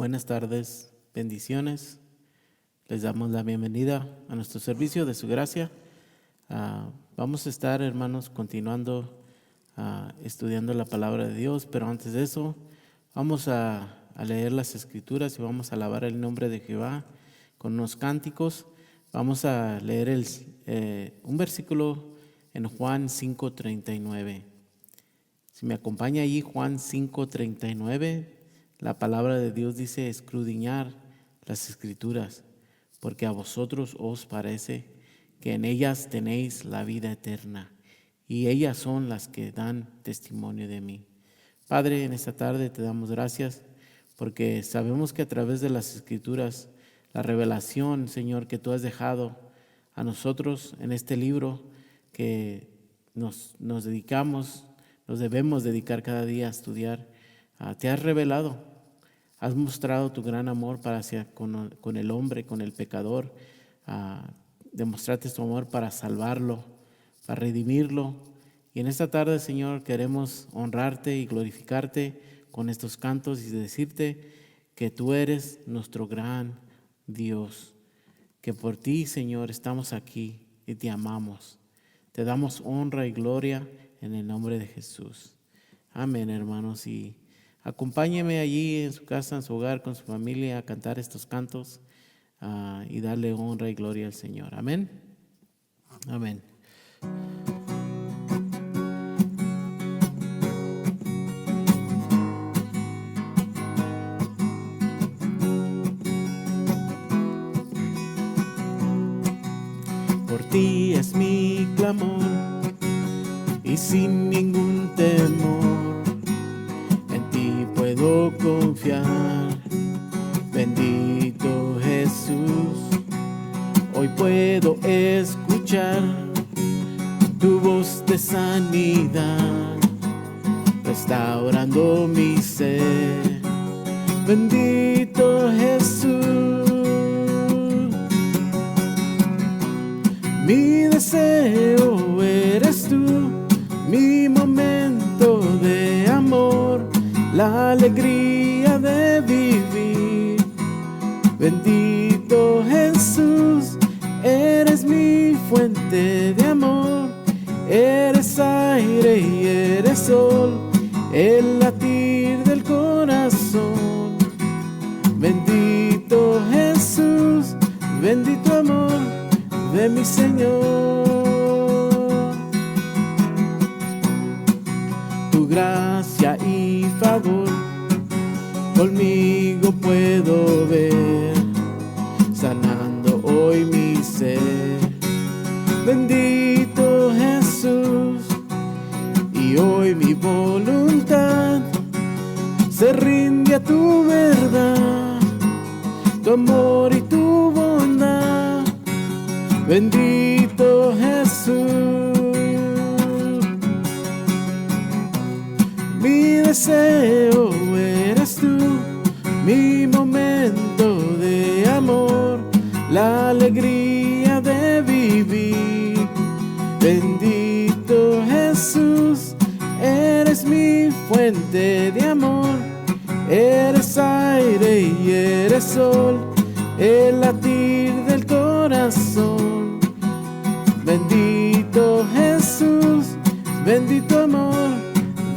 Buenas tardes, bendiciones. Les damos la bienvenida a nuestro servicio de su gracia. Vamos a estar, hermanos, continuando estudiando la palabra de Dios, pero antes de eso vamos a leer las escrituras y vamos a alabar el nombre de Jehová con unos cánticos. Vamos a leer un versículo en Juan 5:39. Si me acompaña allí, Juan 5:39, la palabra de Dios dice: escudriñar las escrituras, porque a vosotros os parece que en ellas tenéis la vida eterna, y ellas son las que dan testimonio de mí. Padre, en esta tarde te damos gracias, porque sabemos que a través de las escrituras, la revelación, Señor, que tú has dejado a nosotros en este libro, que nos debemos dedicar cada día a estudiar, te has revelado. Has mostrado tu gran amor con el hombre, con el pecador. Demostraste tu amor para salvarlo, para redimirlo. Y en esta tarde, Señor, queremos honrarte y glorificarte con estos cantos y decirte que tú eres nuestro gran Dios, que por ti, Señor, estamos aquí y te amamos. Te damos honra y gloria en el nombre de Jesús. Amén, hermanos. Y acompáñeme allí en su casa, en su hogar, con su familia, a cantar estos cantos y darle honra y gloria al Señor. Amén. Amén. Por ti es mi clamor y sin ningún temor en ti puedo confiar. Bendito Jesús, hoy puedo escuchar tu voz de sanidad, restaurando mi ser. Bendito Jesús, mi deseo eres tú, mi momento de amor, la alegría de vivir. Bendito Jesús, eres mi fuente de amor, eres aire y eres sol, el latir del corazón. Bendito Jesús, bendito amor de mi Señor. Tu gracia y favor conmigo puedo ver, sanando hoy mi ser. Bendito Jesús, y hoy mi voluntad se rinde a tu verdad, tu amor y tu bondad. Bendito Jesús, mi deseo eres tú, mi momento de amor, la alegría de vivir. Bendito Jesús, eres mi fuente de amor, eres aire y eres sol, el latir del corazón. Bendito Jesús, bendito amor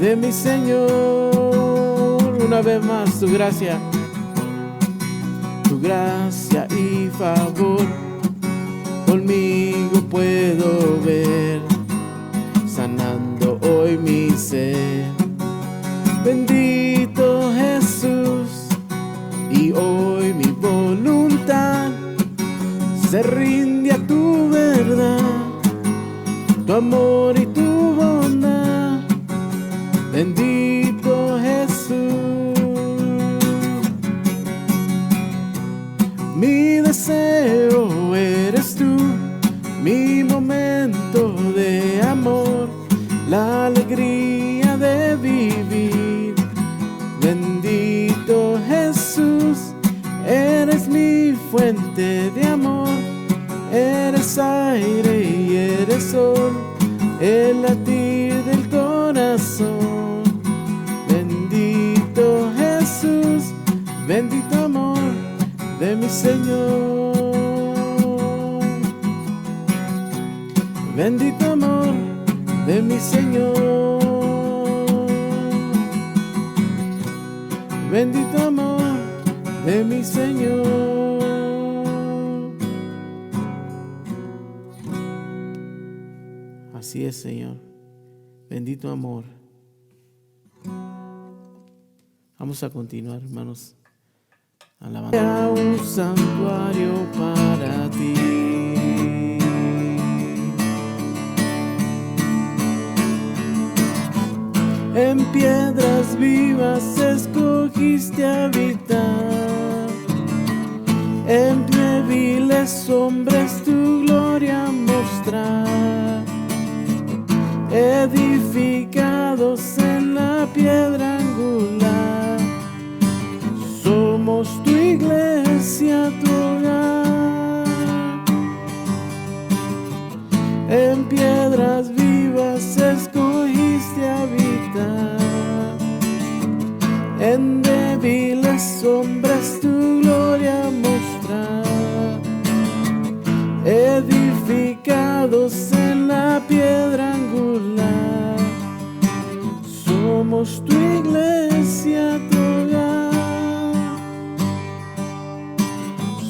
de mi Señor. Una vez más, tu gracia y favor conmigo puedo ver, sanando hoy mi ser. Bendito Jesús, y hoy mi voluntad se rinde a tu verdad, tu amor y tu bondad. Bendito Jesús, mi deseo eres tú, mi momento de amor, la alegría de vivir. Bendito Jesús, eres mi fuente de amor, eres aire y eres sol, el latir del corazón. Bendito Jesús, bendito amor de mi Señor, bendito amor de mi Señor, bendito amor de mi Señor. Así es, Señor, bendito amor. Vamos a continuar, hermanos, alabando. Sea un santuario para ti. En piedras vivas escogiste habitar, en débiles sombras tu gloria mostrar, edificados en la piedra angular, somos tu iglesia, tu hogar. En piedras vivas escogiste habitar, en débiles sombras tu gloria mostrar, edificados en la piedra angular, somos tu iglesia, tu hogar.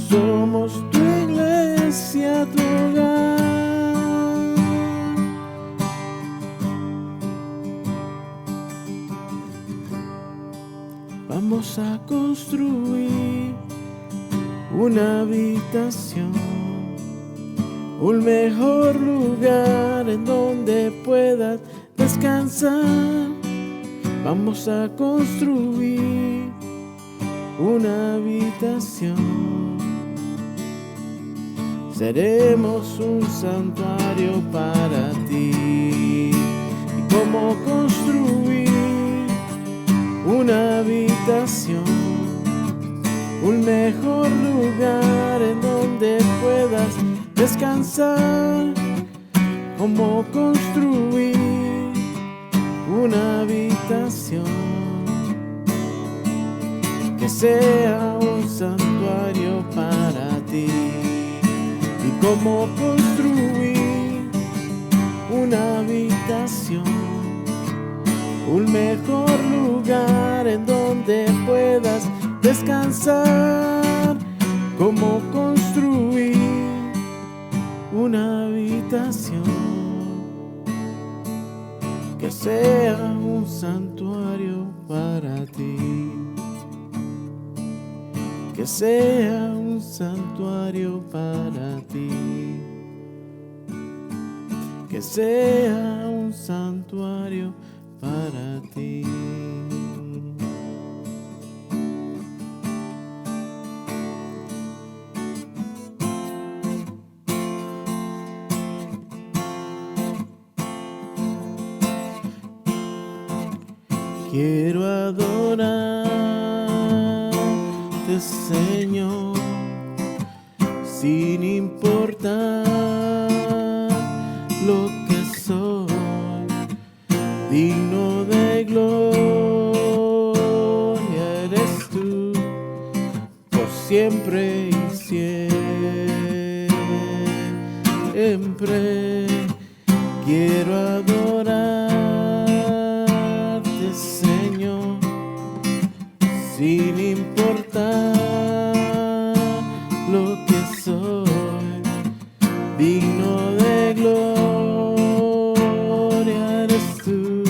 Somos tu iglesia, tu hogar. Vamos a construir una habitación, un mejor lugar en donde puedas descansar. Vamos a construir una habitación, seremos un santuario para ti. ¿Y cómo construir una habitación? Un mejor lugar en donde puedas descansar. ¿Cómo construir una habitación que sea un santuario para ti? ¿Y cómo construir una habitación? Un mejor lugar en donde puedas descansar. ¿Cómo construir una habitación que sea un santuario para ti? Que sea un santuario para ti. Que sea un santuario para ti. Quiero adorarte, Señor, sin importar lo que soy, digno de gloria eres tú, por siempre y siempre. Quiero adorarte, Señor, sin importar lo que soy, digno de gloria eres tú,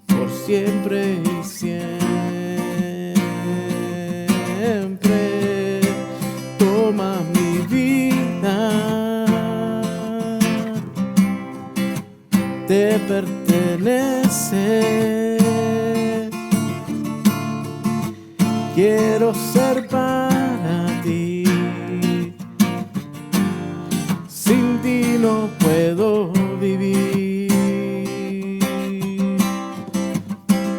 por siempre y siempre. Toma mi vida, te pertenece. Quiero ser para ti, sin ti no puedo vivir.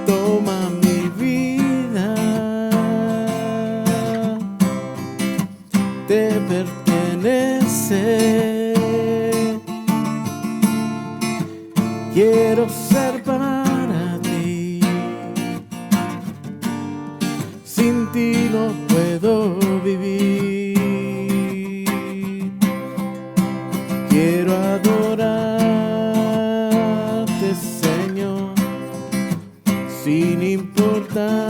Toma mi vida, te pertenece. Quiero ser para ti, sin ti no puedo vivir. Quiero adorarte, Señor, sin importar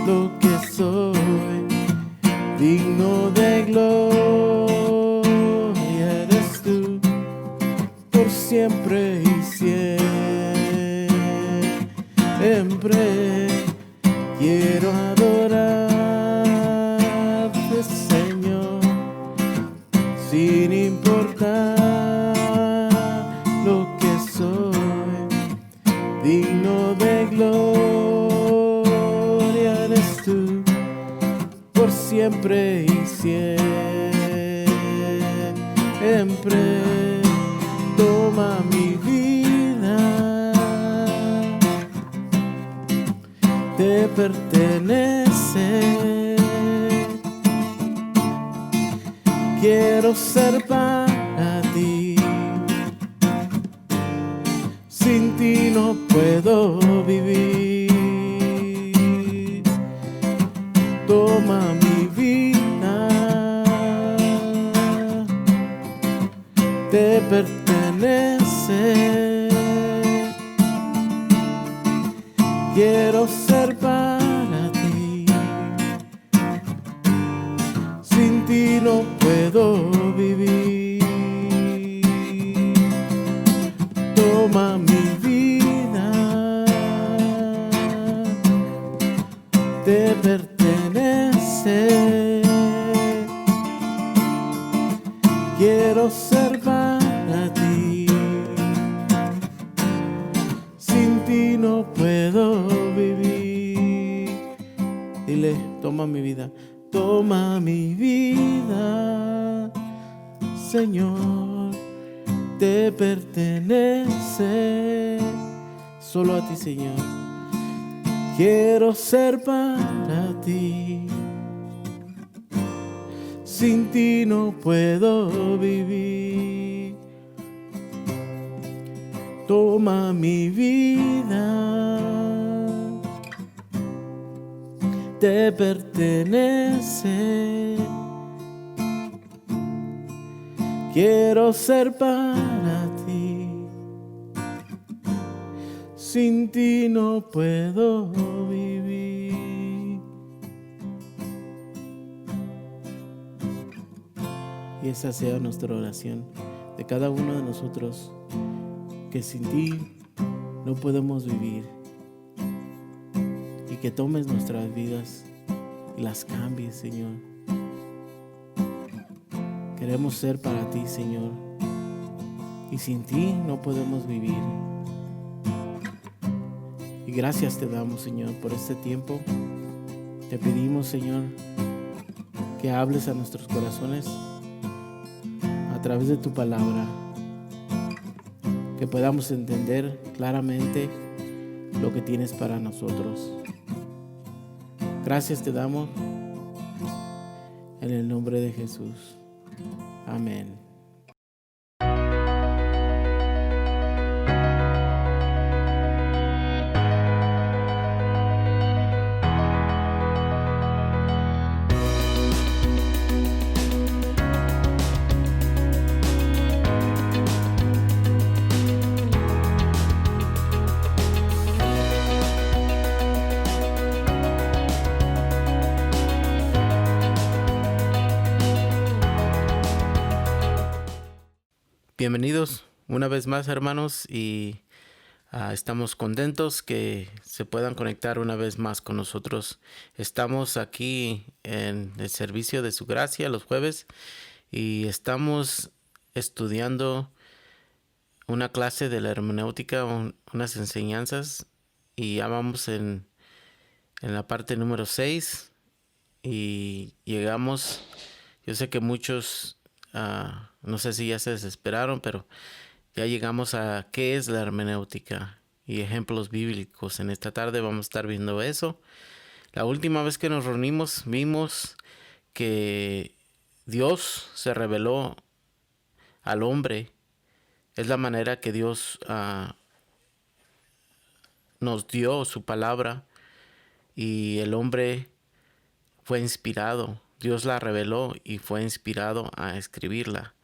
lo que soy, digno de gloria eres tú, por siempre y siempre. Quiero adorarte, Señor, sin importar lo que soy, digno de gloria eres tú, por siempre y siempre. Toma mi vida, te pertenece. Quiero ser para ti, sin ti no puedo vivir. Toma mi vida, te pertenece. Quiero ser para ti, sin ti no puedo vivir. Toma mi vida, te pertenece. Quiero ser para ti, sin ti no puedo vivir. Dile, toma mi vida, toma mi vida, Señor, te pertenece. Solo a ti, Señor. Quiero ser para ti, sin ti no puedo vivir. Toma mi vida, te pertenece. Quiero ser para ti, sin ti no puedo vivir. Y esa sea nuestra oración de cada uno de nosotros, que sin ti no podemos vivir, y que tomes nuestras vidas y las cambies, Señor. Queremos ser para ti, Señor, y sin ti no podemos vivir. Y gracias te damos, Señor, por este tiempo. Te pedimos, Señor, que hables a nuestros corazones a través de tu palabra, que podamos entender claramente lo que tienes para nosotros. Gracias te damos en el nombre de Jesús. Amén. Bienvenidos una vez más, hermanos, y estamos contentos que se puedan conectar una vez más con nosotros. Estamos aquí en el servicio de su gracia los jueves y estamos estudiando una clase de la hermenéutica, unas enseñanzas, y ya vamos en la parte número 6 y llegamos. Yo sé que muchos no sé si ya se desesperaron, pero ya llegamos a qué es la hermenéutica y ejemplos bíblicos. En esta tarde vamos a estar viendo eso. La última vez que nos reunimos vimos que Dios se reveló al hombre. Es la manera que Dios nos dio su palabra, y el hombre fue inspirado. Dios la reveló y fue inspirado a escribirla.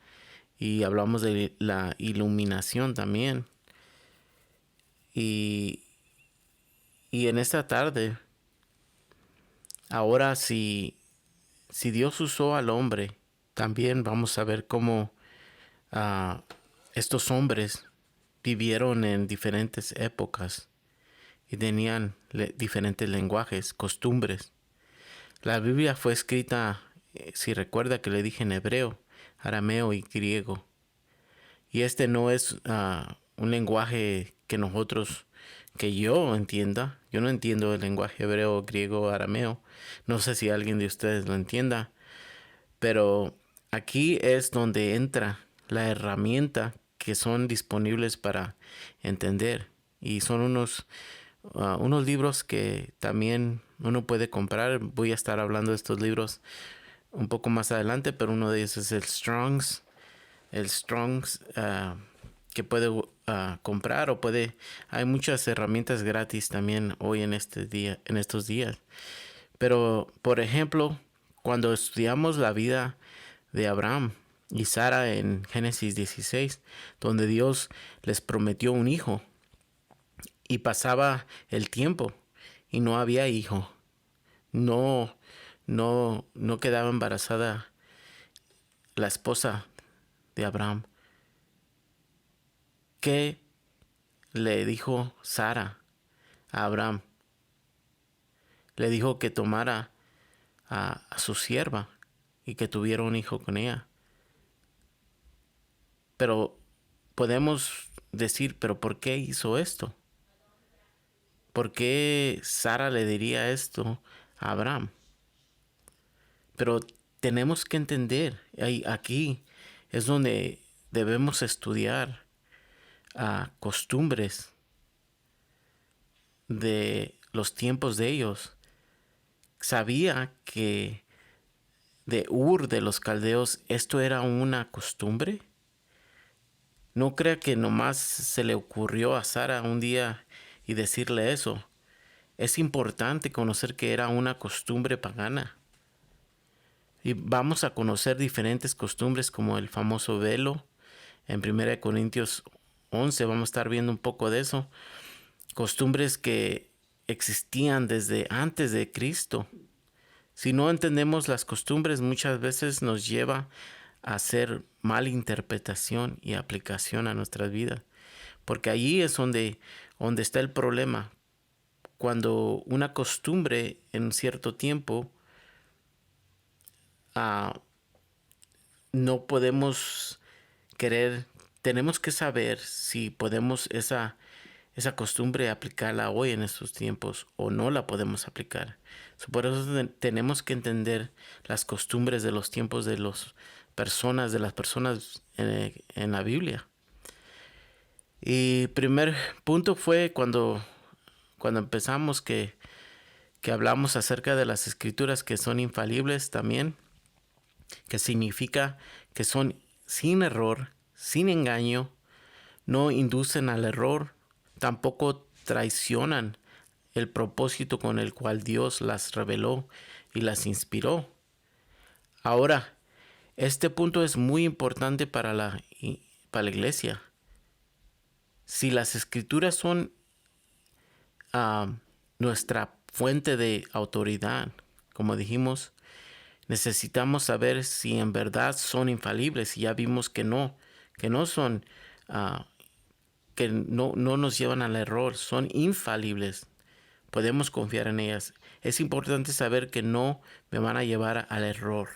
Y hablamos de la iluminación también. Y, y en esta tarde, ahora si Dios usó al hombre, también vamos a ver cómo estos hombres vivieron en diferentes épocas y tenían diferentes lenguajes, costumbres. La Biblia fue escrita, si recuerda que le dije en hebreo, arameo y griego. Y este no es un lenguaje que yo entienda. Yo no entiendo el lenguaje hebreo, griego, arameo. No sé si alguien de ustedes lo entienda. Pero aquí es donde entra la herramienta que son disponibles para entender. Y son unos libros que también uno puede comprar. Voy a estar hablando de estos libros un poco más adelante, pero uno de ellos es el Strong's. El Strong's que puede comprar o puede. Hay muchas herramientas gratis también hoy en estos días. Pero, por ejemplo, cuando estudiamos la vida de Abraham y Sara en Génesis 16, donde Dios les prometió un hijo y pasaba el tiempo y no había hijo, no, no quedaba embarazada la esposa de Abraham. ¿Qué le dijo Sara a Abraham? Le dijo que tomara a su sierva y que tuviera un hijo con ella. Pero podemos decir, ¿pero por qué hizo esto? ¿Por qué Sara le diría esto a Abraham? Pero tenemos que entender, aquí es donde debemos estudiar costumbres de los tiempos de ellos. Sabía que de Ur de los Caldeos esto era una costumbre. No crea que nomás se le ocurrió a Sara un día y decirle eso. Es importante conocer que era una costumbre pagana. Y vamos a conocer diferentes costumbres como el famoso velo. En 1 Corintios 11 vamos a estar viendo un poco de eso. Costumbres que existían desde antes de Cristo. Si no entendemos las costumbres, muchas veces nos lleva a hacer mala interpretación y aplicación a nuestras vidas. Porque allí es donde está el problema. Cuando una costumbre en cierto tiempo no podemos tenemos que saber si podemos esa costumbre aplicarla hoy en estos tiempos o no la podemos aplicar. Por eso tenemos que entender las costumbres de los tiempos de las personas en la Biblia. Y primer punto fue cuando empezamos que hablamos acerca de las escrituras que son infalibles también, que significa que son sin error, sin engaño, no inducen al error, tampoco traicionan el propósito con el cual Dios las reveló y las inspiró. Ahora, este punto es muy importante para la iglesia. Si las escrituras son nuestra fuente de autoridad, como dijimos, necesitamos saber si en verdad son infalibles. Y ya vimos que no son, que no nos llevan al error, son infalibles. Podemos confiar en ellas. Es importante saber que no me van a llevar al error.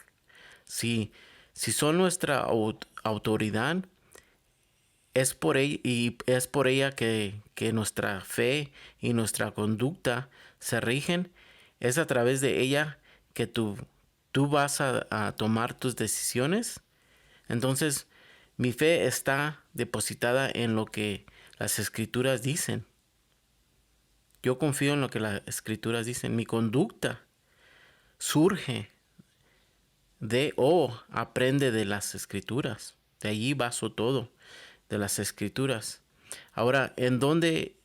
Si son nuestra autoridad, es por ella que nuestra fe y nuestra conducta se rigen. Es a través de ella que tú vas a tomar tus decisiones. Entonces, mi fe está depositada en lo que las escrituras dicen. Yo confío en lo que las escrituras dicen. Mi conducta surge aprende de las escrituras. De allí baso todo, de las escrituras. Ahora, ¿en dónde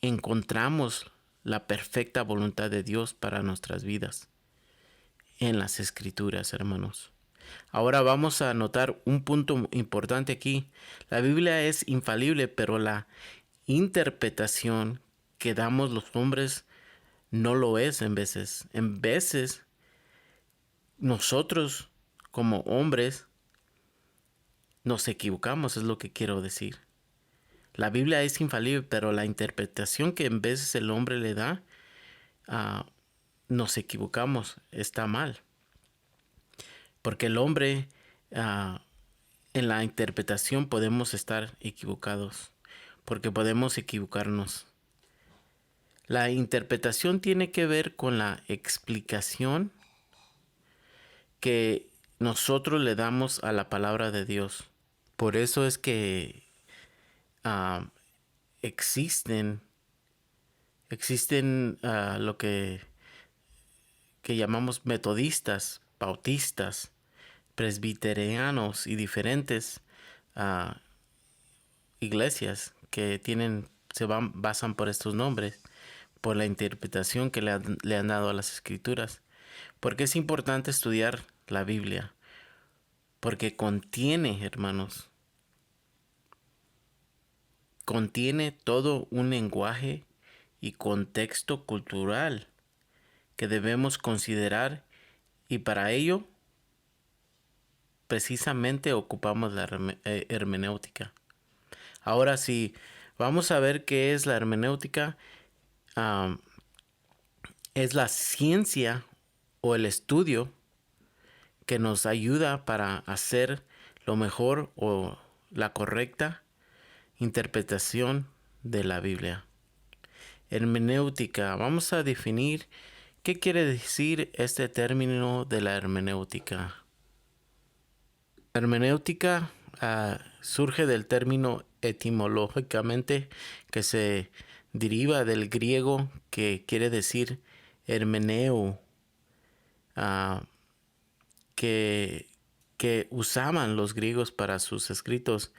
encontramos la perfecta voluntad de Dios para nuestras vidas? en las Escrituras, hermanos. Ahora vamos a notar un punto importante aquí. La Biblia es infalible, pero la interpretación que damos los hombres no lo es en veces. En veces nosotros como hombres nos equivocamos, es lo que quiero decir. La Biblia es infalible, pero la interpretación que en veces el hombre le da, nos equivocamos, está mal. Porque el hombre, en la interpretación podemos estar equivocados, porque podemos equivocarnos. La interpretación tiene que ver con la explicación que nosotros le damos a la palabra de Dios. Por eso es que existen lo que llamamos metodistas, bautistas, presbiterianos y diferentes iglesias que basan por estos nombres, por la interpretación que le han dado a las escrituras. Porque es importante estudiar la Biblia, porque contiene, hermanos, contiene todo un lenguaje y contexto cultural que debemos considerar, y para ello precisamente ocupamos la hermenéutica. Ahora sí, vamos a ver qué es la hermenéutica. Es la ciencia o el estudio que nos ayuda para hacer lo mejor o la correcta interpretación de la Biblia. Hermenéutica. Vamos a definir qué quiere decir este término de la hermenéutica. Hermenéutica surge del término etimológicamente que se deriva del griego, que quiere decir hermeneo, que usaban los griegos para sus escritos,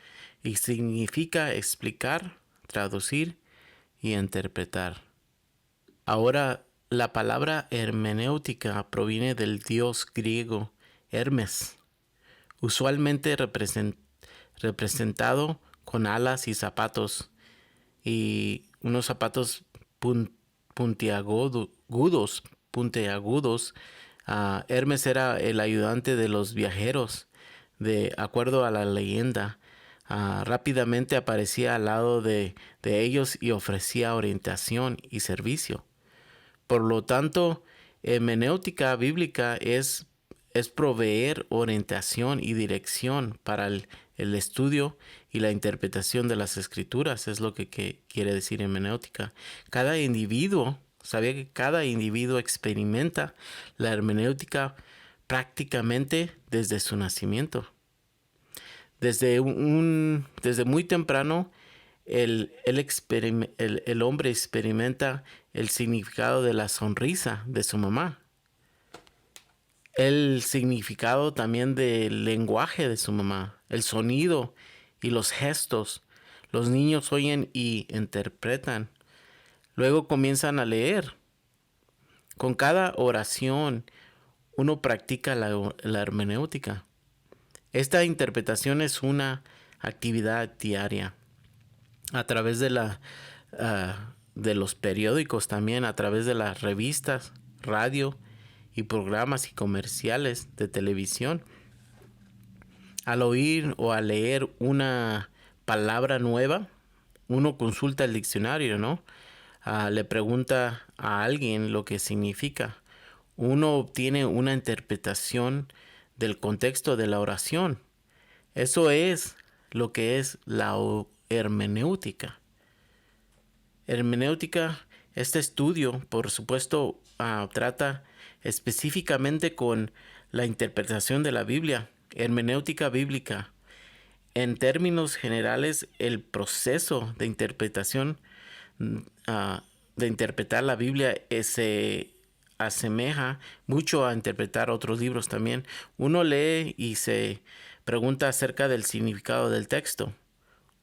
y significa explicar, traducir y interpretar. Ahora, la palabra hermenéutica proviene del dios griego Hermes, usualmente representado con alas y zapatos, y unos zapatos puntiagudos. Hermes era el ayudante de los viajeros, de acuerdo a la leyenda. Rápidamente aparecía al lado de ellos y ofrecía orientación y servicio. Por lo tanto, hermenéutica bíblica es proveer orientación y dirección para el estudio y la interpretación de las escrituras. Es lo que quiere decir hermenéutica. Sabía que cada individuo experimenta la hermenéutica prácticamente desde su nacimiento. Desde muy temprano, el hombre experimenta el significado de la sonrisa de su mamá, el significado también del lenguaje de su mamá, el sonido y los gestos. Los niños oyen y interpretan. Luego comienzan a leer. Con cada oración, uno practica la hermenéutica. Esta interpretación es una actividad diaria. A través de los periódicos también, a través de las revistas, radio y programas y comerciales de televisión. Al oír o al leer una palabra nueva, uno consulta el diccionario, ¿no? Le pregunta a alguien lo que significa. Uno obtiene una interpretación del contexto de la oración. Eso es lo que es la hermenéutica. Hermenéutica, este estudio, por supuesto, trata específicamente con la interpretación de la Biblia. Hermenéutica bíblica. En términos generales, el proceso de interpretación, de interpretar la Biblia, se asemeja mucho a interpretar otros libros también. Uno lee y se pregunta acerca del significado del texto.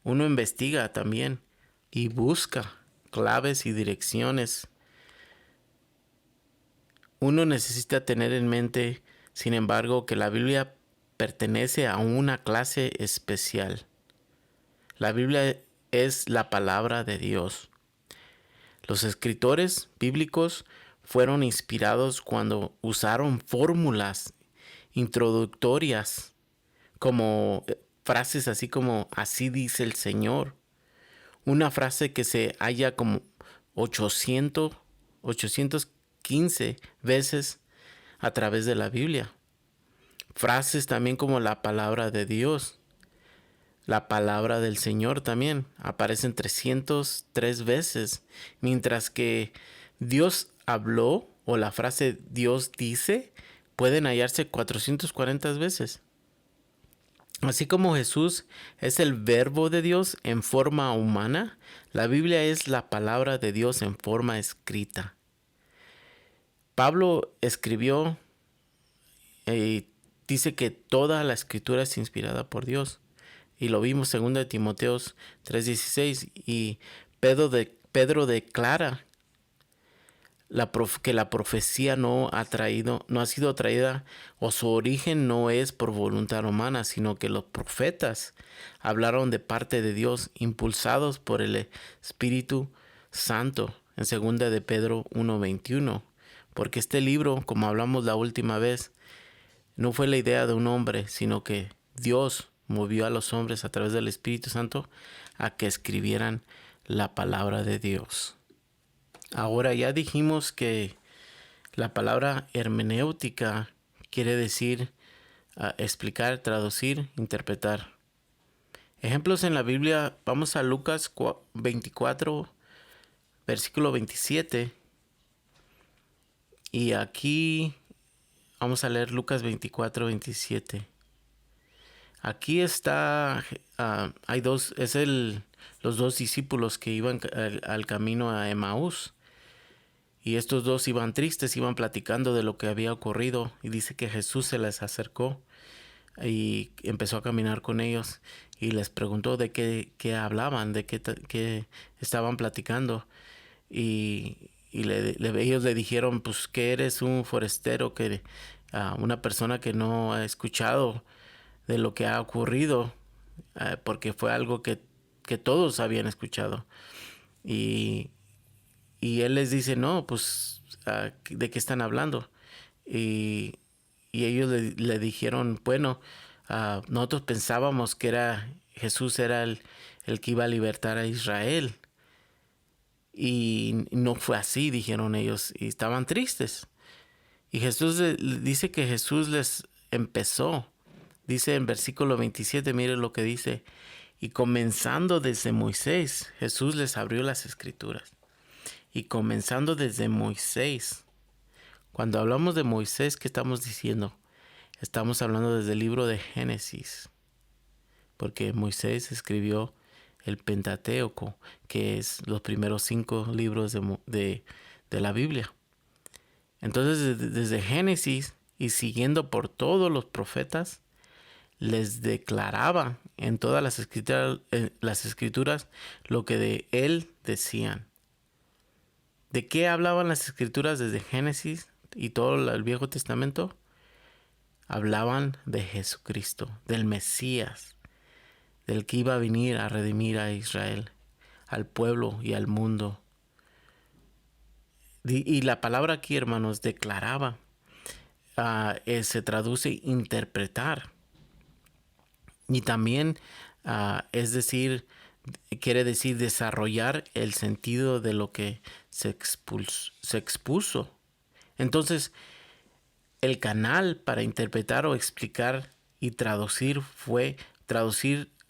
Uno investiga también y busca claves y direcciones Uno necesita tener en mente, sin embargo, que la Biblia pertenece a una clase especial. La Biblia es la palabra de Dios. Los escritores bíblicos fueron inspirados cuando usaron fórmulas introductorias como frases así como así dice el Señor. Una frase que se halla como 815 veces a través de la Biblia. Frases también como la palabra de Dios. La palabra del Señor también aparecen 303 veces, mientras que Dios habló o la frase Dios dice pueden hallarse 440 veces. Así como Jesús es el verbo de Dios en forma humana, la Biblia es la palabra de Dios en forma escrita. Pablo escribió y dice que toda la escritura es inspirada por Dios. Y lo vimos en 2 Timoteo 3:16. Y Pedro declara que la profecía no ha sido traída, o su origen no es por voluntad humana, sino que los profetas hablaron de parte de Dios, impulsados por el Espíritu Santo, en 2 de Pedro 1:21. Porque este libro, como hablamos la última vez, no fue la idea de un hombre, sino que Dios movió a los hombres a través del Espíritu Santo a que escribieran la palabra de Dios. Ahora ya dijimos que la palabra hermenéutica quiere decir explicar, traducir, interpretar. Ejemplos en la Biblia, vamos a Lucas 24, versículo 27. Y aquí vamos a leer Lucas 24, 27. Aquí está, hay dos, los dos discípulos que iban al camino a Emaús. Y estos dos iban tristes, iban platicando de lo que había ocurrido. Y dice que Jesús se les acercó y empezó a caminar con ellos. Y les preguntó de qué hablaban, de qué estaban platicando. Y ellos le dijeron, pues que eres un forastero, una persona que no ha escuchado de lo que ha ocurrido, porque fue algo que todos habían escuchado. Y, y él les dice, no, pues, ¿de qué están hablando? Y, y ellos le dijeron, bueno, nosotros pensábamos que Jesús era el que iba a libertar a Israel. Y no fue así, dijeron ellos, y estaban tristes. Y Jesús dice que Jesús les empezó. Dice en versículo 27, mire lo que dice. Y comenzando desde Moisés, Jesús les abrió las escrituras. Y comenzando desde Moisés. Cuando hablamos de Moisés, ¿qué estamos diciendo? Estamos hablando desde el libro de Génesis. Porque Moisés escribió el Pentateuco, que es los primeros 5 libros de la Biblia. Entonces, desde Génesis y siguiendo por todos los profetas, les declaraba en todas las escrituras lo que de él decían. ¿De qué hablaban las escrituras desde Génesis y todo el Viejo Testamento? Hablaban de Jesucristo, del Mesías, del que iba a venir a redimir a Israel, al pueblo y al mundo. Y la palabra aquí, hermanos, declaraba, se traduce interpretar. Y también, quiere decir desarrollar el sentido de lo que se expuso. Entonces, el canal para interpretar o explicar y traducir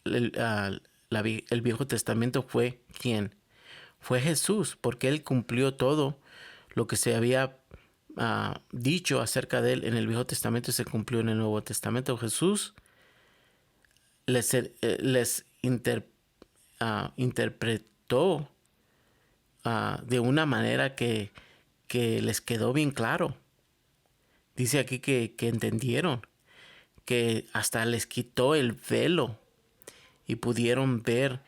el Viejo Testamento fue ¿quién? Fue Jesús, porque Él cumplió todo lo que se había dicho acerca de Él en el Viejo Testamento y se cumplió en el Nuevo Testamento. Jesús les interpretó de una manera que les quedó bien claro. Dice aquí que entendieron, que hasta les quitó el velo y pudieron ver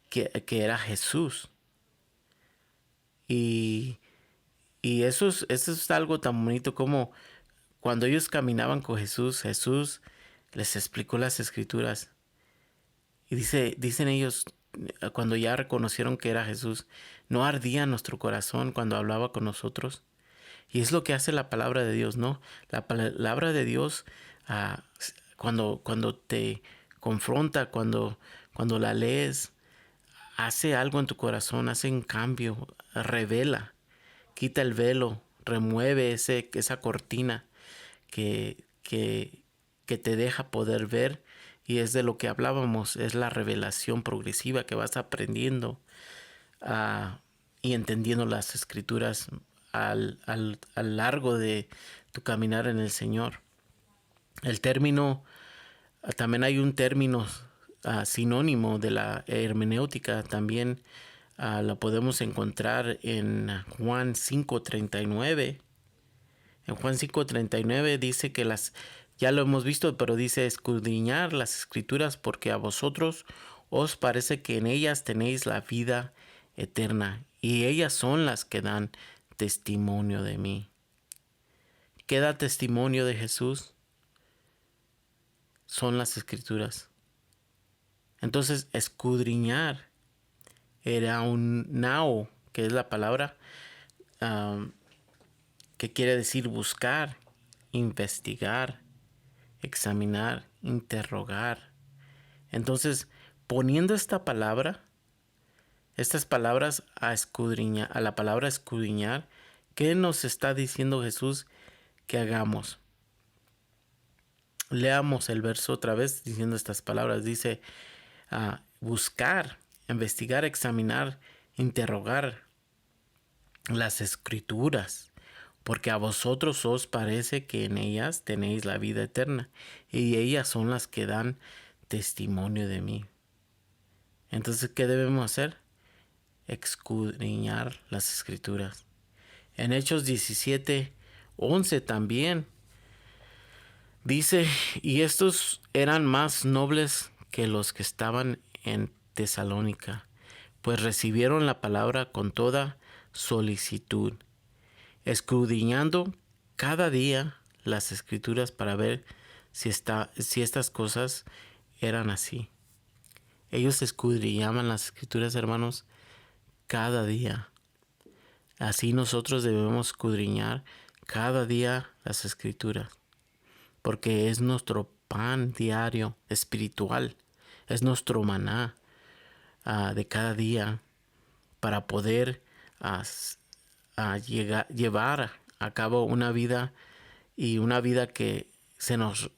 que era Jesús. Y Y eso es algo tan bonito como cuando ellos caminaban con Jesús, Jesús les explicó las escrituras. Y dicen ellos, cuando ya reconocieron que era Jesús, no ardía nuestro corazón cuando hablaba con nosotros. Y es lo que hace la palabra de Dios, ¿no? La palabra de Dios, ah, cuando te confronta, cuando la lees, hace algo en tu corazón, hace un cambio, revela, quita el velo, remueve esa cortina que te deja poder ver. Y es de lo que hablábamos, es la revelación progresiva que vas aprendiendo y entendiendo las escrituras al largo de tu caminar en el Señor. El término, también hay un término sinónimo de la hermenéutica, también lo podemos encontrar en Juan 5:39. En Juan 5:39 dice que ya lo hemos visto, pero dice escudriñar las escrituras porque a vosotros os parece que en ellas tenéis la vida eterna y ellas son las que dan testimonio de mí. ¿Qué da testimonio de Jesús? Son las escrituras. Entonces, escudriñar era un nao, que es la palabra que quiere decir buscar, investigar, examinar, interrogar. Entonces, poniendo estas palabras a escudriñar, a la palabra escudriñar, ¿qué nos está diciendo Jesús que hagamos? Leamos el verso otra vez diciendo estas palabras. Dice, buscar, investigar, examinar, interrogar las escrituras, porque a vosotros os parece que en ellas tenéis la vida eterna, y ellas son las que dan testimonio de mí. Entonces, ¿qué debemos hacer? Escudriñar las escrituras. En Hechos 17:11 también dice, y estos eran más nobles que los que estaban en Tesalónica, pues recibieron la palabra con toda solicitud, escudriñando cada día las escrituras para ver si estas cosas eran así. Ellos escudriñaban las escrituras, hermanos, cada día. Así nosotros debemos escudriñar cada día las escrituras, porque es nuestro pan diario espiritual, es nuestro maná de cada día para poder llevar a cabo una vida que se nos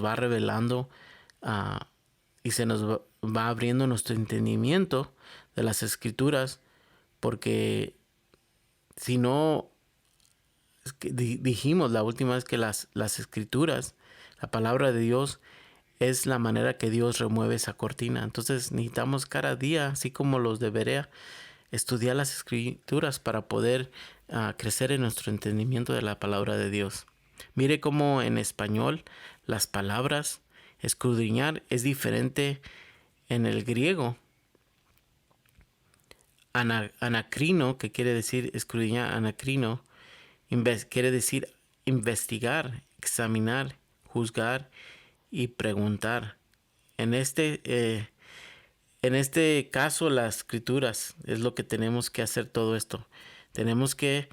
va revelando y se nos va abriendo nuestro entendimiento de las escrituras, porque si no, es que dijimos la última vez que las escrituras, la palabra de Dios, es la manera que Dios remueve esa cortina. Entonces necesitamos cada día, así como los de Berea, estudiar las escrituras para poder crecer en nuestro entendimiento de la palabra de Dios. Mire cómo en español las palabras escudriñar es diferente en el griego. Anacrino, que quiere decir escudriñar, anacrino, quiere decir investigar, examinar, juzgar y preguntar. En este caso, las escrituras es lo que tenemos que hacer todo esto. Tenemos que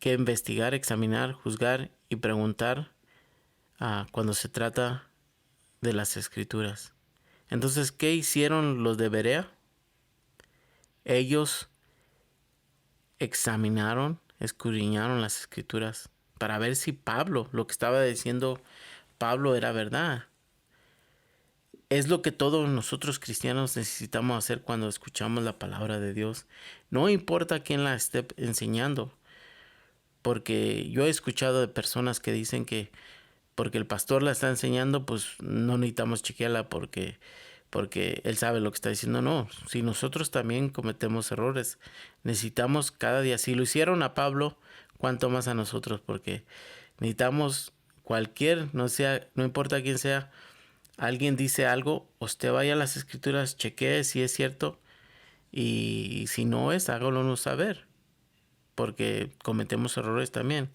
investigar, examinar, juzgar y preguntar cuando se trata de las escrituras. Entonces, ¿qué hicieron los de Berea? Ellos examinaron, escudriñaron las escrituras para ver si lo que estaba diciendo Pablo era verdad. Es lo que todos nosotros cristianos necesitamos hacer cuando escuchamos la palabra de Dios. No importa quién la esté enseñando, porque yo he escuchado de personas que dicen que porque el pastor la está enseñando, pues no necesitamos chequearla porque él sabe lo que está diciendo. No, si nosotros también cometemos errores, necesitamos cada día. Si lo hicieron a Pablo, cuánto más a nosotros, porque necesitamos no importa quién sea, alguien dice algo, usted vaya a las escrituras, chequee si es cierto, y si no es, hágalo saber, porque cometemos errores también.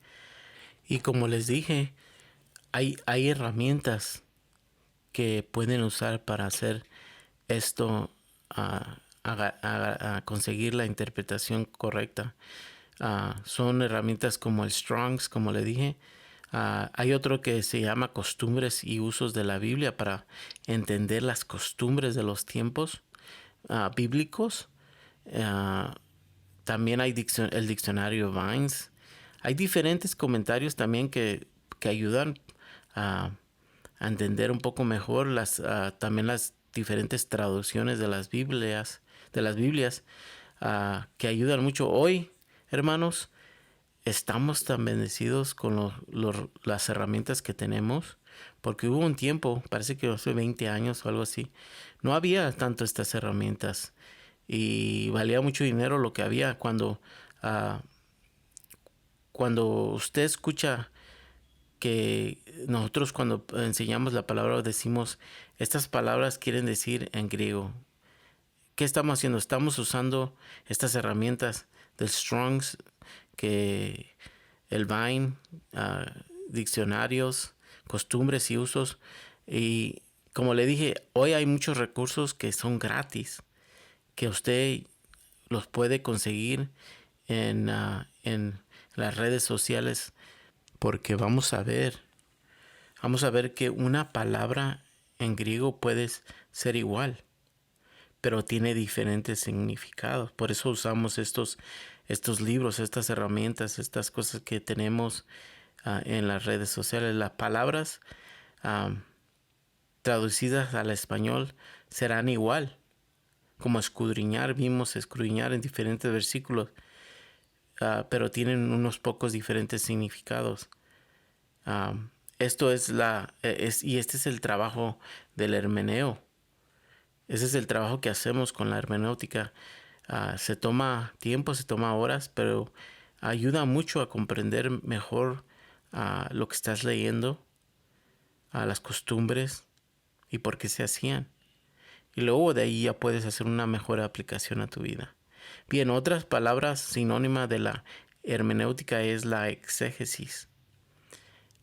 Y como les dije, hay herramientas que pueden usar para hacer esto, a conseguir la interpretación correcta. Son herramientas como el Strongs, como le dije. Hay otro que se llama Costumbres y Usos de la Biblia para entender las costumbres de los tiempos bíblicos. También hay el diccionario Vines. Hay diferentes comentarios también que ayudan a entender un poco mejor también las diferentes traducciones de las Biblias, que ayudan mucho. Hoy, hermanos, estamos tan bendecidos con las herramientas que tenemos, porque hubo un tiempo, parece que hace 20 años o algo así, no había tanto estas herramientas y valía mucho dinero lo que había. Cuando usted escucha que nosotros cuando enseñamos la palabra decimos, estas palabras quieren decir en griego. ¿Qué estamos haciendo? Estamos usando estas herramientas del Strongs, que el Vine, diccionarios, costumbres y usos. Y como le dije, hoy hay muchos recursos que son gratis, que usted los puede conseguir en las redes sociales, porque vamos a ver que una palabra en griego puede ser igual, pero tiene diferentes significados. Por eso usamos estos libros, estas herramientas, estas cosas que tenemos en las redes sociales. Las palabras traducidas al español serán igual, como escudriñar. Vimos escudriñar en diferentes versículos, pero tienen unos pocos diferentes significados. Este es el trabajo del hermeneo. Ese es el trabajo que hacemos con la hermenéutica. Se toma tiempo, se toma horas, pero ayuda mucho a comprender mejor lo que estás leyendo, las costumbres y por qué se hacían. Y luego de ahí ya puedes hacer una mejor aplicación a tu vida. Bien, otras palabras sinónimas de la hermenéutica es la exégesis.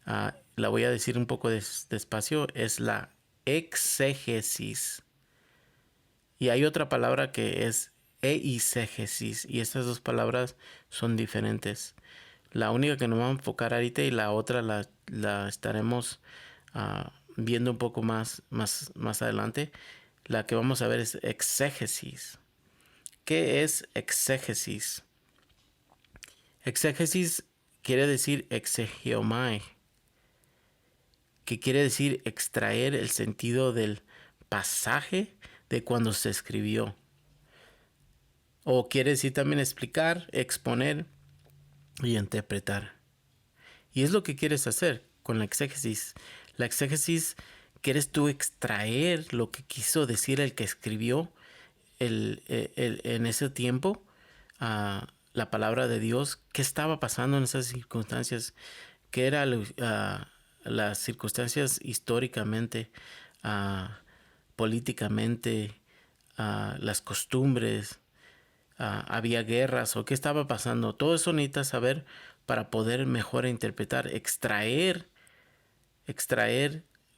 La voy a decir un poco despacio. Es la exégesis. Y hay otra palabra que es eisegesis. Y estas dos palabras son diferentes. La única que nos vamos a enfocar ahorita y la otra la estaremos viendo un poco más adelante. La que vamos a ver es exégesis. ¿Qué es exégesis? Exégesis quiere decir exegeomai, que quiere decir extraer el sentido del pasaje de cuando se escribió. O quiere decir también explicar, exponer y interpretar. Y es lo que quieres hacer con la exégesis. La exégesis, quieres tú extraer lo que quiso decir el que escribió en ese tiempo, la palabra de Dios, qué estaba pasando en esas circunstancias, qué eran las circunstancias históricamente, políticamente, las costumbres, había guerras o qué estaba pasando. Todo eso necesitas saber para poder mejor interpretar, extraer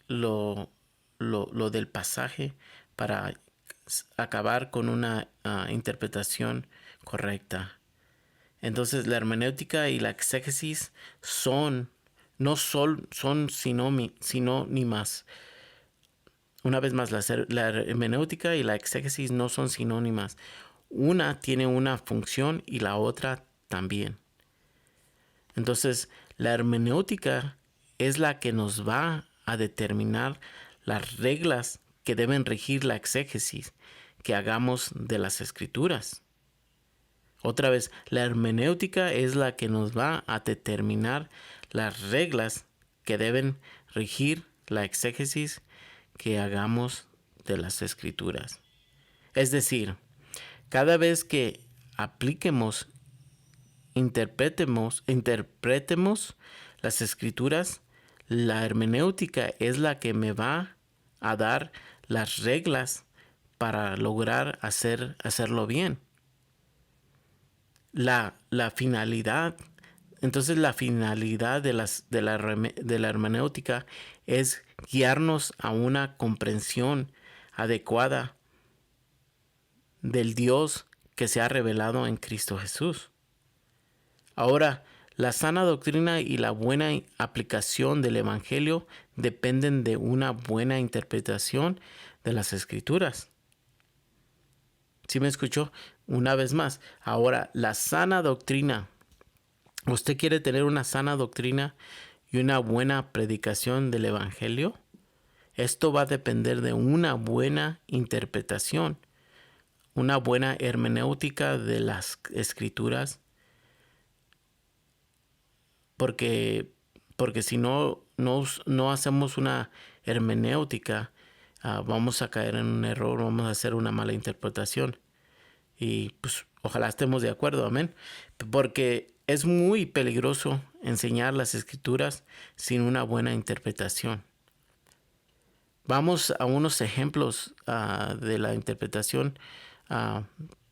lo del pasaje para acabar con una interpretación correcta. Entonces la hermenéutica y la exégesis son sinónimas. Una vez más, la hermenéutica y la exégesis no son sinónimas. Una tiene una función y la otra también. Entonces, la hermenéutica es la que nos va a determinar las reglas que deben regir la exégesis que hagamos de las escrituras. Otra vez, la hermenéutica es la que nos va a determinar las reglas que deben regir la exégesis que hagamos de las escrituras. Es decir, cada vez que interpretemos las escrituras, la hermenéutica es la que me va a dar las reglas para lograr hacerlo bien. la finalidad. Entonces la finalidad de la hermenéutica es guiarnos a una comprensión adecuada del Dios que se ha revelado en Cristo Jesús. Ahora, la sana doctrina y la buena aplicación del Evangelio dependen de una buena interpretación de las Escrituras. ¿Sí me escuchó? Una vez más. Ahora, la sana doctrina. ¿Usted quiere tener una sana doctrina y una buena predicación del Evangelio? Esto va a depender de una buena interpretación, una buena hermenéutica de las Escrituras, porque si no hacemos una hermenéutica, vamos a caer en un error, vamos a hacer una mala interpretación. Y pues ojalá estemos de acuerdo, amén. Porque es muy peligroso enseñar las Escrituras sin una buena interpretación. Vamos a unos ejemplos de la interpretación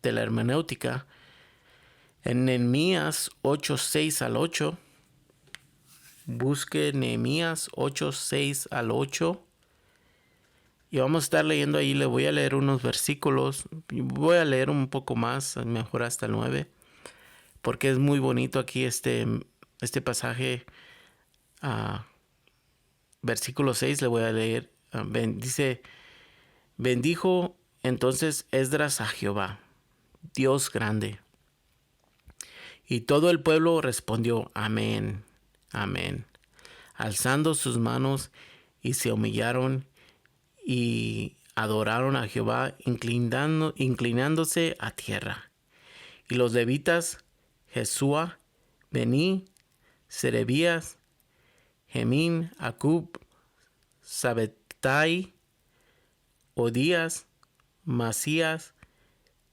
de la hermenéutica. En Nehemías 8:6-8, busque Nehemías 8:6-8. Y vamos a estar leyendo ahí, le voy a leer unos versículos. Voy a leer un poco más, mejor hasta el 9. Porque es muy bonito aquí este pasaje. Versículo 6 le voy a leer. Dice, bendijo entonces Esdras a Jehová, Dios grande. Y todo el pueblo respondió, amén, amén, alzando sus manos, y se humillaron y adoraron a Jehová, inclinándose a tierra. Y los levitas, Jesúa, Bení, Serebías, Gemín, Acub, Sabetai, Odías, Masías,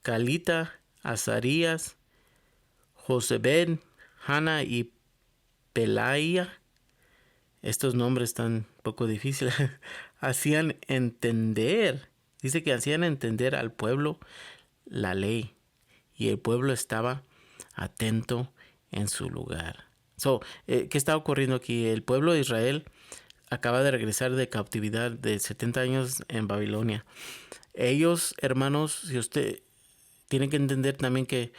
Calita, Azarías, Josebed, Hanna y Pelaía. Estos nombres están un poco difíciles. Hacían entender, dice que hacían entender al pueblo la ley, y el pueblo estaba atento en su lugar. ¿Qué está ocurriendo aquí? El pueblo de Israel acaba de regresar de cautividad de 70 años en Babilonia. Ellos, hermanos, si usted tiene que entender también que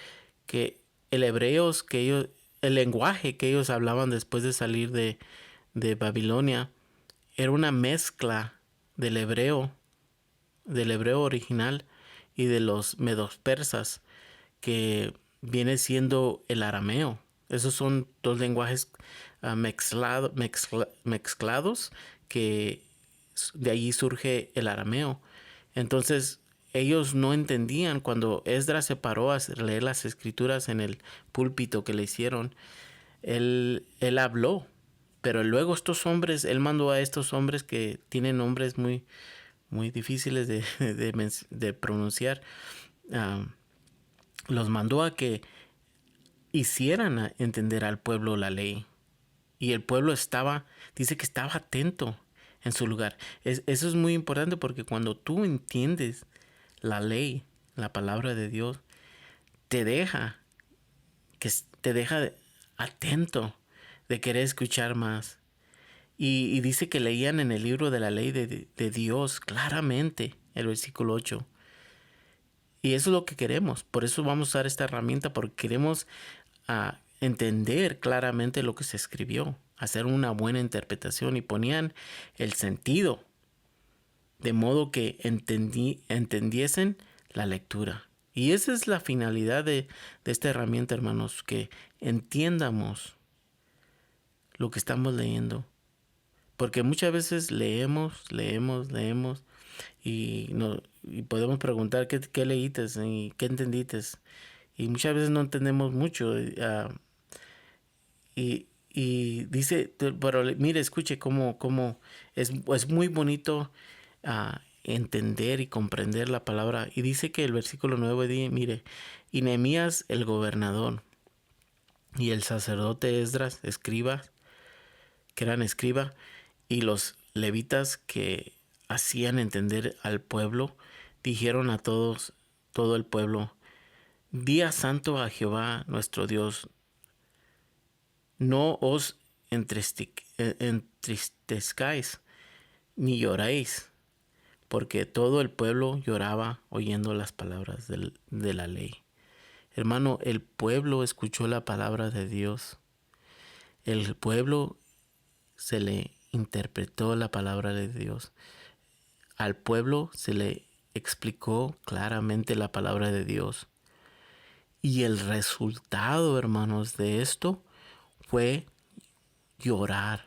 el hebreo, el lenguaje que ellos hablaban después de salir de Babilonia, era una mezcla del hebreo original y de los medos persas, que viene siendo el arameo. Esos son dos lenguajes mezclados, que de allí surge el arameo. Entonces ellos no entendían. Cuando Esdras se paró a leer las escrituras en el púlpito que le hicieron, él habló, pero luego él mandó a estos hombres que tienen nombres muy, muy difíciles de pronunciar, los mandó a que hicieran a entender al pueblo la ley. Y el pueblo dice que estaba atento en su lugar. Eso es muy importante, porque cuando tú entiendes la ley, la palabra de Dios, te deja atento de querer escuchar más. Y dice que leían en el libro de la ley de Dios claramente, el versículo 8. Y eso es lo que queremos. Por eso vamos a usar esta herramienta, porque queremos entender claramente lo que se escribió, hacer una buena interpretación, y ponían el sentido de modo que entendiesen la lectura. Y esa es la finalidad de esta herramienta, hermanos, que entiendamos lo que estamos leyendo. Porque muchas veces leemos y podemos preguntar qué leíste y qué entendiste. Y muchas veces no entendemos mucho. Y dice, pero mire, escuche cómo es muy bonito entender y comprender la palabra. Y dice que el versículo 9 dice, mire, y Nehemías el gobernador y el sacerdote Esdras, que eran escriba, y los levitas que hacían entender al pueblo, dijeron a todo el pueblo, Día santo a Jehová nuestro Dios. No os entristezcáis ni lloréis, porque todo el pueblo lloraba oyendo las palabras de la ley. Hermano, el pueblo escuchó la palabra de Dios. El pueblo se le interpretó la palabra de Dios. Al pueblo se le explicó claramente la palabra de Dios. Y el resultado, hermanos, de esto fue llorar,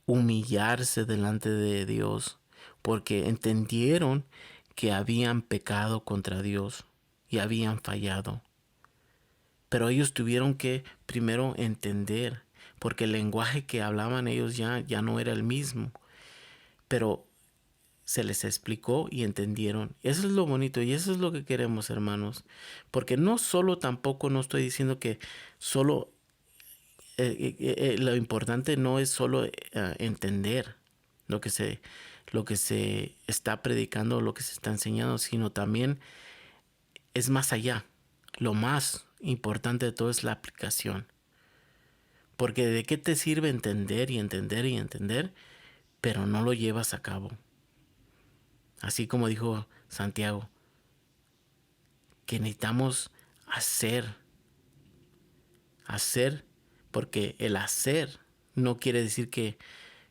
humillarse delante de Dios, porque entendieron que habían pecado contra Dios y habían fallado. Pero ellos tuvieron que primero entender, porque el lenguaje que hablaban ellos ya no era el mismo. Pero se les explicó y entendieron. Eso es lo bonito y eso es lo que queremos, hermanos. Porque no solo tampoco no estoy diciendo que solo lo importante no es solo entender lo que se está predicando, lo que se está enseñando, sino también es más allá. Lo más importante de todo es la aplicación. Porque de qué te sirve entender y entender y entender, pero no lo llevas a cabo. Así como dijo Santiago, que necesitamos hacer, porque el hacer no quiere decir que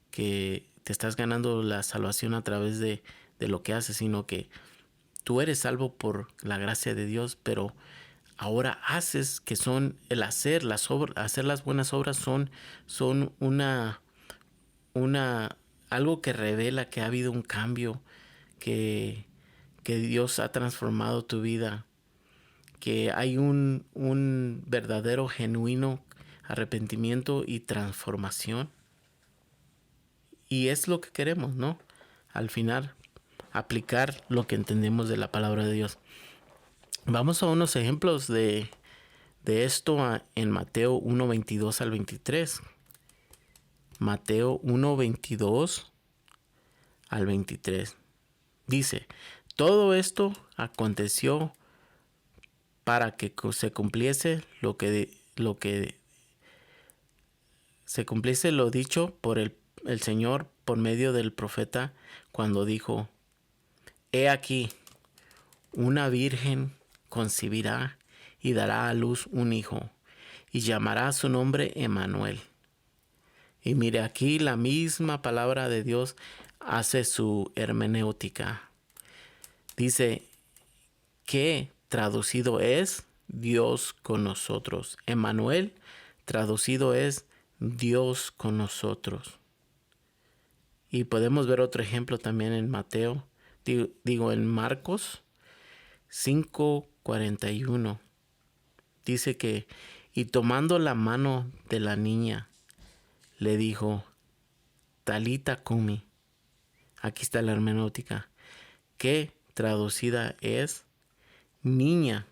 te estás ganando la salvación a través de lo que haces, sino que tú eres salvo por la gracia de Dios, pero ahora haces, que son el hacer, hacer las buenas obras son algo que revela que ha habido un cambio, que, que Dios ha transformado tu vida, que hay un verdadero, genuino arrepentimiento y transformación. Y es lo que queremos, ¿no? Al final, aplicar lo que entendemos de la palabra de Dios. Vamos a unos ejemplos de esto en Mateo 1:22 al 23. Mateo 1:22 al 23. Dice, todo esto aconteció para que se cumpliese lo que se cumpliese lo dicho por el Señor por medio del profeta cuando dijo, he aquí, una virgen concebirá y dará a luz un hijo, y llamará su nombre Emmanuel. Y mire, aquí la misma palabra de Dios hace su hermenéutica. Dice que traducido es Dios con nosotros. Emmanuel traducido es Dios con nosotros. Y podemos ver otro ejemplo también en Mateo, en Marcos 5:41. Dice que, y tomando la mano de la niña, le dijo, Talita cumi. Aquí está la hermenéutica, que traducida es, niña,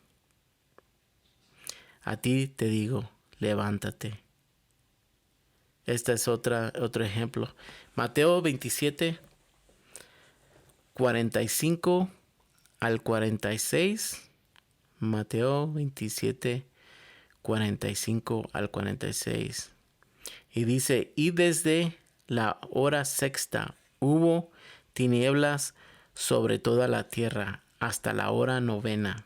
a ti te digo, levántate. Este es otro ejemplo. Mateo 27:45 al 46. Mateo 27:45 al 46. Y dice, y desde la hora sexta hubo tinieblas sobre toda la tierra hasta la hora novena.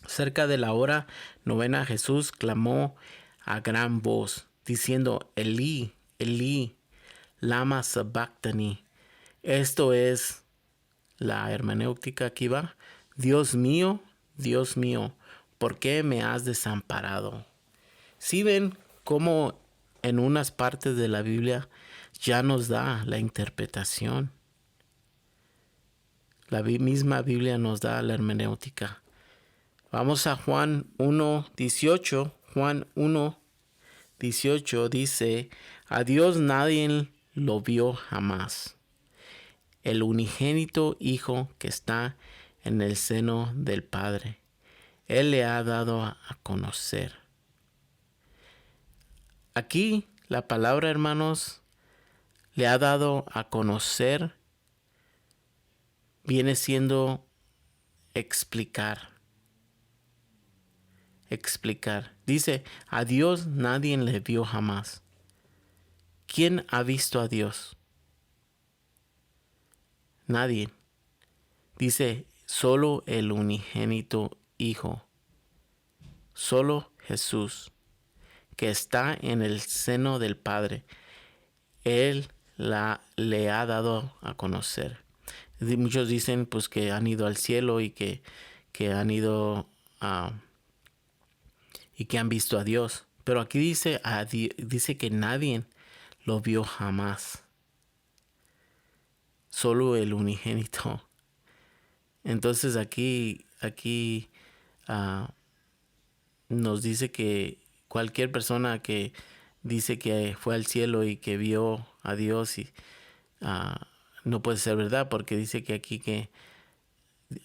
Cerca de la hora novena Jesús clamó a gran voz, diciendo, Elí, Elí, lama sabactani. Esto es la hermenéutica aquí va. Dios mío, ¿por qué me has desamparado? Si ven cómo en unas partes de la Biblia ya nos da la interpretación. La misma Biblia nos da la hermenéutica. Vamos a Juan 1:18. Juan 1:18 dice, a Dios nadie lo vio jamás. El unigénito Hijo que está en el seno del Padre. Él le ha dado a conocer. Aquí la palabra, hermanos, le ha dado a conocer, viene siendo explicar. explicar. Dice, a Dios nadie le vio jamás. ¿Quién ha visto a Dios? Nadie. Dice, solo el unigénito Hijo, solo Jesús, que está en el seno del Padre. Él le ha dado a conocer. Muchos dicen pues que han ido al cielo y que han ido y que han visto a Dios. Pero aquí dice que nadie lo vio jamás. Solo el unigénito. Entonces aquí nos dice que cualquier persona que dice que fue al cielo y que vio a Dios no puede ser verdad, porque dice que aquí que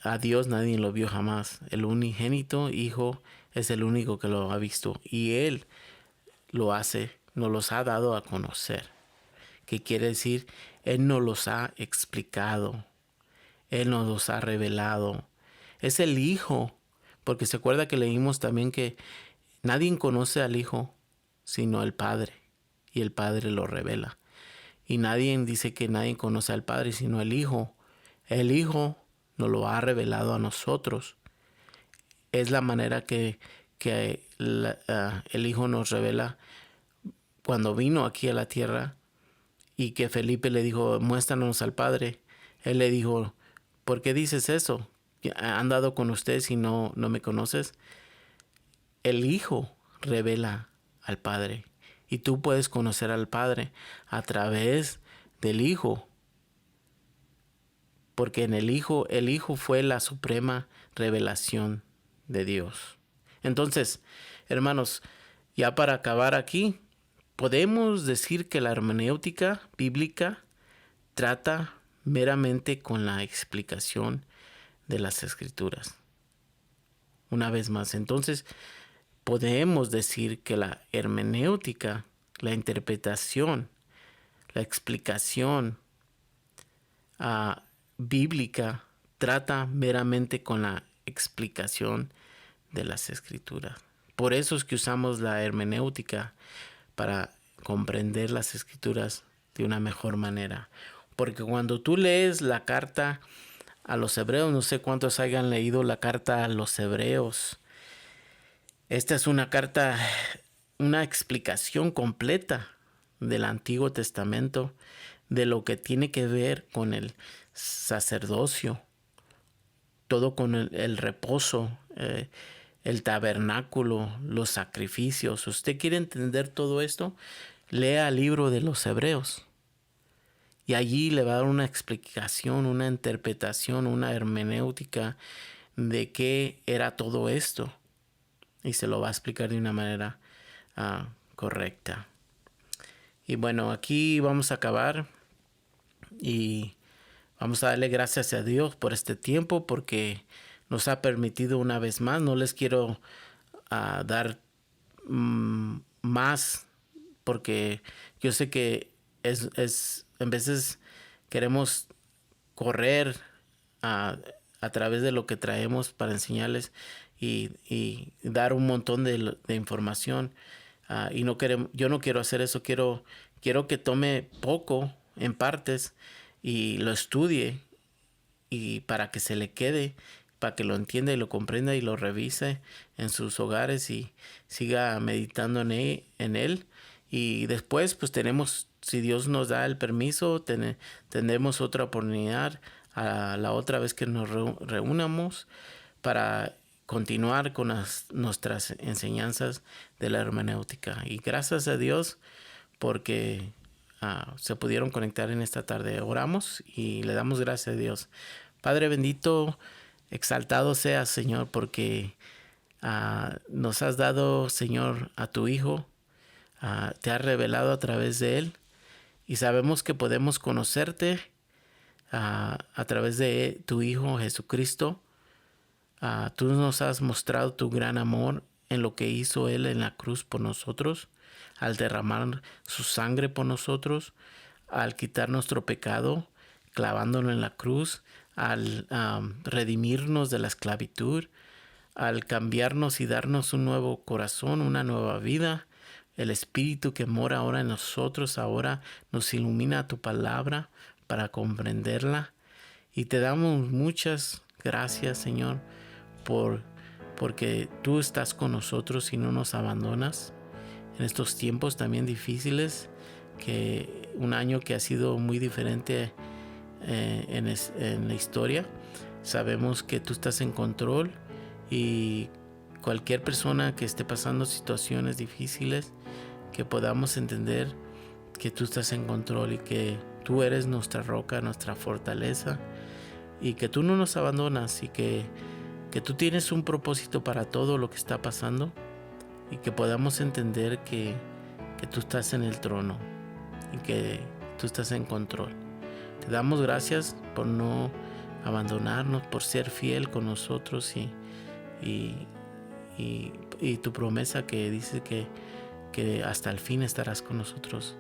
a Dios nadie lo vio jamás. El unigénito Hijo es el único que lo ha visto y Él nos los ha dado a conocer. ¿Qué quiere decir? Él nos los ha explicado. Él nos los ha revelado. Es el Hijo, porque se acuerda que leímos también que nadie conoce al Hijo sino el Padre, y el Padre lo revela. Y dice que nadie conoce al Padre sino el Hijo. El Hijo nos lo ha revelado a nosotros. Es la manera que el Hijo nos revela cuando vino aquí a la tierra y que Felipe le dijo, muéstranos al Padre. Él le dijo, ¿por qué dices eso? ¿He andado con ustedes y no me conoces? El Hijo revela al Padre y tú puedes conocer al Padre a través del Hijo, porque en el Hijo fue la suprema revelación de Dios. Entonces, hermanos, ya para acabar aquí, podemos decir que la hermenéutica bíblica trata meramente con la explicación de las Escrituras. Una vez más, entonces, podemos decir que la hermenéutica, la interpretación, la explicación bíblica trata meramente con la explicación de las Escrituras. Por eso es que usamos la hermenéutica para comprender las Escrituras de una mejor manera. Porque cuando tú lees la carta a los hebreos, no sé cuántos hayan leído la carta a los hebreos, esta es una carta, una explicación completa del Antiguo Testamento, de lo que tiene que ver con el sacerdocio, todo con el reposo, el tabernáculo, los sacrificios. ¿Usted quiere entender todo esto? Lea el libro de los Hebreos. Y allí le va a dar una explicación, una interpretación, una hermenéutica de qué era todo esto. Y se lo va a explicar de una manera correcta. Y bueno, aquí vamos a acabar. Y vamos a darle gracias a Dios por este tiempo, porque nos ha permitido una vez más. No les quiero dar más, porque yo sé que en veces queremos correr a través de lo que traemos para enseñarles y dar un montón de información. Y yo no quiero hacer eso. Quiero que tome poco en partes y lo estudie, y para que se le quede, para que lo entienda y lo comprenda y lo revise en sus hogares y siga meditando en él. Y después pues si Dios nos da el permiso, tendremos otra oportunidad a la otra vez que nos reunamos para continuar con nuestras enseñanzas de la hermenéutica. Y gracias a Dios porque se pudieron conectar en esta tarde. Oramos y le damos gracias a Dios. Padre bendito, exaltado seas, Señor, porque nos has dado, Señor, a tu Hijo. Te has revelado a través de Él. Y sabemos que podemos conocerte a través de tu Hijo Jesucristo. Tú nos has mostrado tu gran amor en lo que hizo Él en la cruz por nosotros, al derramar su sangre por nosotros, al quitar nuestro pecado, clavándolo en la cruz, al redimirnos de la esclavitud, al cambiarnos y darnos un nuevo corazón, una nueva vida. El Espíritu que mora ahora en nosotros, ahora nos ilumina tu palabra para comprenderla. Y te damos muchas gracias, Señor, porque tú estás con nosotros y no nos abandonas. En estos tiempos también difíciles, que un año que ha sido muy diferente en la historia, sabemos que tú estás en control, y cualquier persona que esté pasando situaciones difíciles, que podamos entender que tú estás en control y que tú eres nuestra roca, nuestra fortaleza, y que tú no nos abandonas, y que tú tienes un propósito para todo lo que está pasando, y que podamos entender que tú estás en el trono y que tú estás en control. Te damos gracias por no abandonarnos, por ser fiel con nosotros, y tu promesa que dice que hasta el fin estarás con nosotros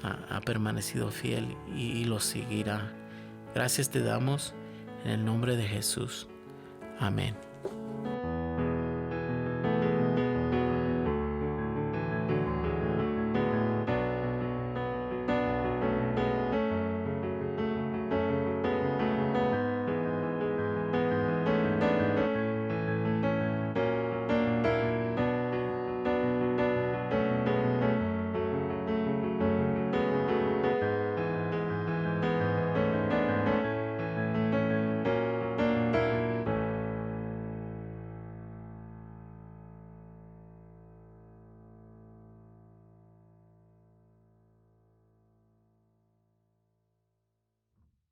ha permanecido fiel y lo seguirá. Gracias te damos en el nombre de Jesús. Amén.